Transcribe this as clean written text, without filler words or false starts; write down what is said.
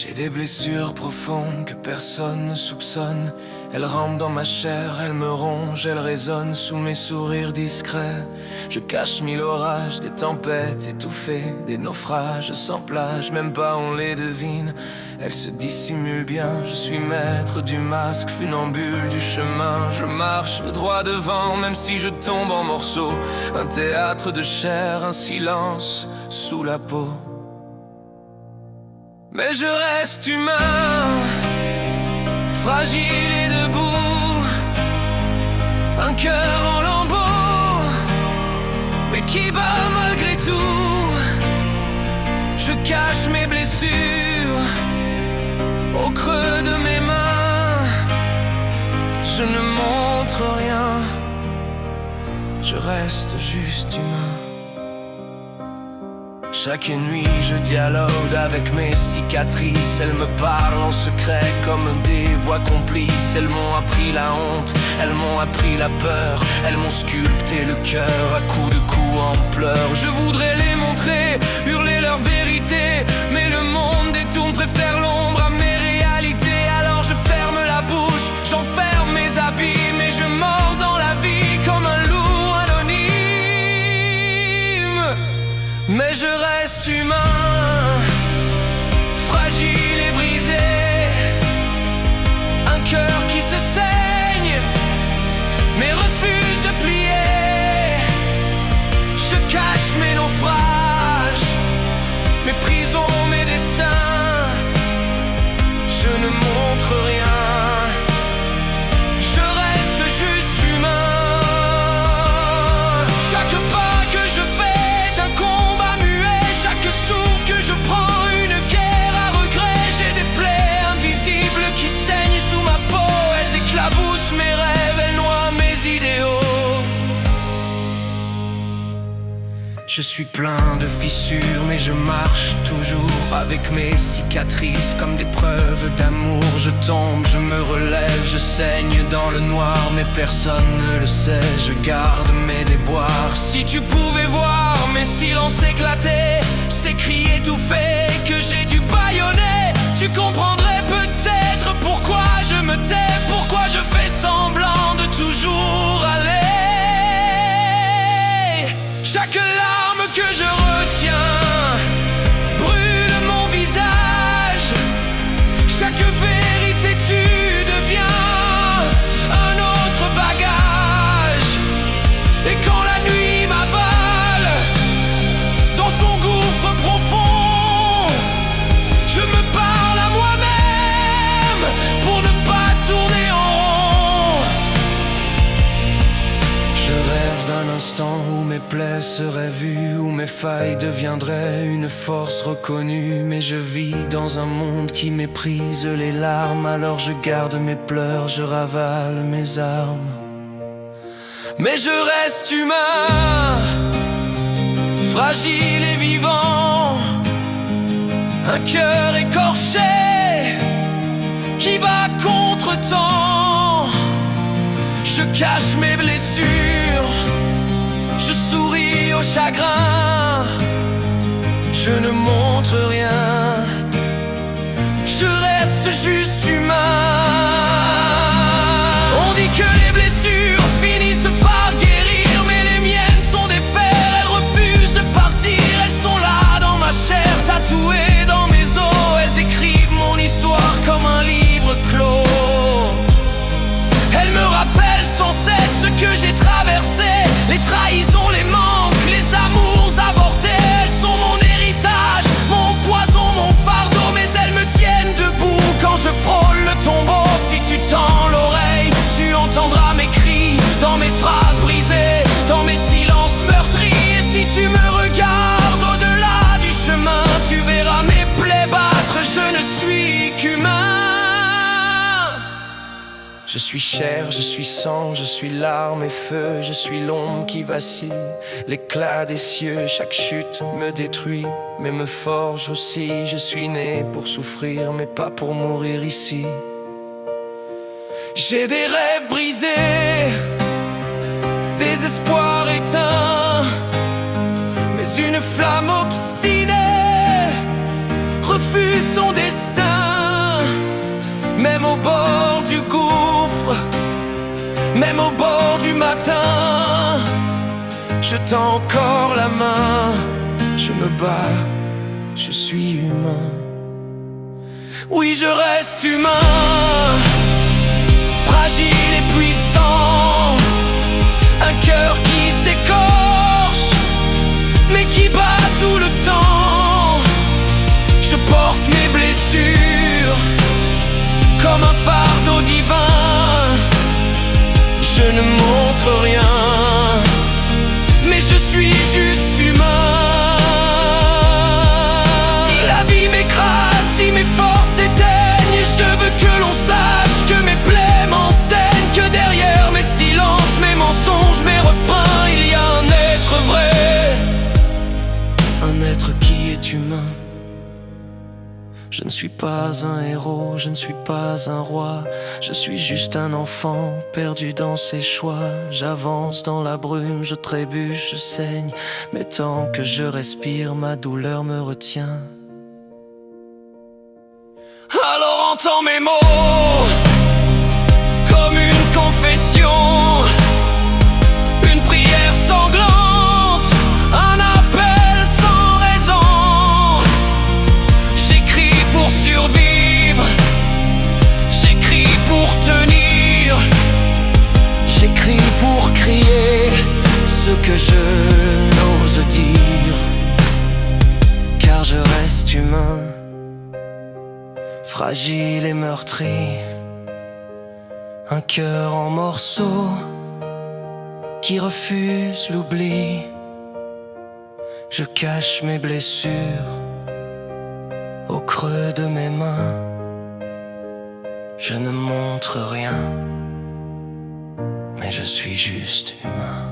J'ai des blessures profondes que personne ne soupçonne. Elles rampent dans ma chair, elles me rongent, elles résonnent sous mes sourires discrets. Je cache mille orages, des tempêtes étouffées, des naufrages sans plage, même pas on les devine. Elles se dissimulent bien, je suis maître du masque, funambule du chemin. Je marche droit devant, même si je tombe en morceaux. Un théâtre de chair, un silence sous la peau. Mais je reste humain, fragile et debout, un cœur en lambeaux, mais qui bat malgré tout. Je cache mes blessures au creux de mes mains. Je ne montre rien, je reste juste humain. Chaque nuit je dialogue avec mes cicatrices. Elles me parlent en secret comme des voix complices. Elles m'ont appris la honte, elles m'ont appris la peur. Elles m'ont sculpté le cœur à coups de coups en pleurs. Je voudrais les montrer, hurler leur vérité, mais le monde détourne, préfère l'ombre à mes réalités. Alors je ferme la bouche, j'enferme mes abîmes et je mords dans la vie comme un loup anonyme. Mais je reste humain, fragile et brisé, un cœur qui se saigne, mais refuse de plier. Je cache mes naufrages, mes prisons, mes destins. Je ne montre rien, je reste juste humain. Chaque pas que je fais est un combat muet, chaque souffle que je prends une guerre à regret. J'ai des plaies invisibles qui saignent sous ma peau. Elles éclaboussent mes rêves, elles noient mes idéaux. Je suis plein de fissures, mais je marche toujours avec mes cicatrices comme des preuves d'amour. Je tombe, je me relève, je saigne dans le noir, mais personne ne le sait. Je garde mes déboires. Si tu pouvais voir mes silences éclater, ces cris étouffés que j'ai dû bâillonner, tu comprendrais peut-être pourquoi je me tais, pourquoi je fais semblant de toujours aller. Chaque larme que je retiens brûle mon visage. Chaque vérité tu deviens un autre bagage. Et quand la nuit m'avale dans son gouffre profond, je me parle à moi-même pour ne pas tourner en rond. Je rêve d'un instant où mes plaies seraient vues, où mes failles deviendraient une force reconnue. Mais je vis dans un monde qui méprise les larmes. Alors je garde mes pleurs, je ravale mes armes. Mais je reste humain, fragile et vivant, un cœur écorché qui bat contre-temps. Je cache mes blessures, je souris au chagrin, je ne montre rien, je reste juste humain. On dit que les blessures finissent par guérir, mais les miennes sont des fers, elles refusent de partir. Elles sont là dans ma chair, tatouées dans mes os. Elles écrivent mon histoire comme un livre clos. Elles me rappellent sans cesse ce que j'ai traversé, les trahisons, les manques, les amours avortés. Elles sont mon héritage, mon poison, mon fardeau, mais elles me tiennent debout quand je frôle le tombeau. Si tu tends l'oreille, tu entendras mes cris dans mes phrases brisées, dans mes silences meurtris. Et si tu me regardes au-delà du chemin, tu verras mes plaies battre, je ne suis qu'humain. Je suis chair, je suis sang, je suis larmes et feu. Je suis l'ombre qui vacille, l'éclat des cieux. Chaque chute me détruit, mais me forge aussi. Je suis né pour souffrir, mais pas pour mourir ici. J'ai des rêves brisés, des espoirs éteints, mais une flamme obstinée refuse son destin. Même au bord du gouffre, même au bord du matin, je tends encore la main. Je me bats, je suis humain. Oui, je reste humain, fragile et puissant. Un cœur qui s'écorche, mais qui bat tout le temps. Je porte mes blessures comme un fardeau divin. Je ne montre rien, mais je suis juste humain. Si la vie m'écrase, si mes forces s'éteignent, je veux que l'on sache que mes plaies m'enseignent que derrière mes silences, mes mensonges, mes refrains, il y a un être vrai, un être qui est humain. Je ne suis pas un héros, je ne suis pas un roi. Je suis juste un enfant perdu dans ses choix. J'avance dans la brume, je trébuche, je saigne. Mais tant que je respire, ma douleur me retient. Alors entends mes mots comme une confession, une prière sanglante, un appel sans raison. J'écris pour survivre, j'écris pour tenir, j'écris pour crier ce que je n'ose dire. Car je reste humain, fragile et meurtri, un cœur en morceaux qui refuse l'oubli. Je cache mes blessures au creux de mes mains. Je ne montre rien, mais je suis juste humain.